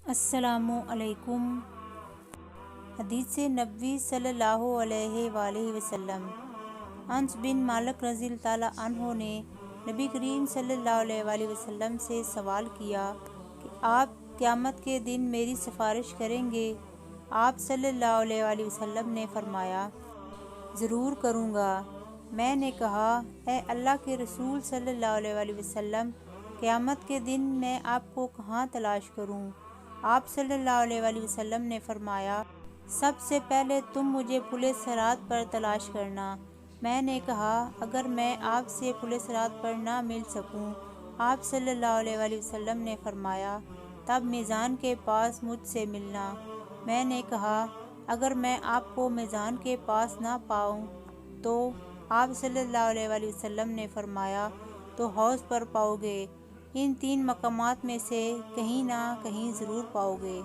السلام علیکم۔ حدیث نبوی صلی اللہ علیہ وآلہ وسلم۔ انس بن مالک رضی اللہ تعالیٰ عنہ نے نبی کریم صلی اللہ علیہ وآلہ وسلم سے سوال کیا کہ آپ قیامت کے دن میری سفارش کریں گے؟ آپ صلی اللہ علیہ وآلہ وسلم نے فرمایا، ضرور کروں گا۔ میں نے کہا، اے اللہ کے رسول صلی اللہ علیہ وآلہ وسلم، قیامت کے دن میں آپ کو کہاں تلاش کروں؟ آپ صلی اللہ علیہ وآلہ وسلم نے فرمایا، سب سے پہلے تم مجھے پل صراط پر تلاش کرنا۔ میں نے کہا، اگر میں آپ سے پل صراط پر نہ مل سکوں؟ آپ صلی اللہ علیہ وآلہ وسلم نے فرمایا، تب میزان کے پاس مجھ سے ملنا۔ میں نے کہا، اگر میں آپ کو میزان کے پاس نہ پاؤں تو؟ آپ صلی اللہ علیہ وآلہ وسلم نے فرمایا، تو حوض پر پاؤ گے۔ ان تین مقامات میں سے کہیں نہ کہیں ضرور پاؤ گے۔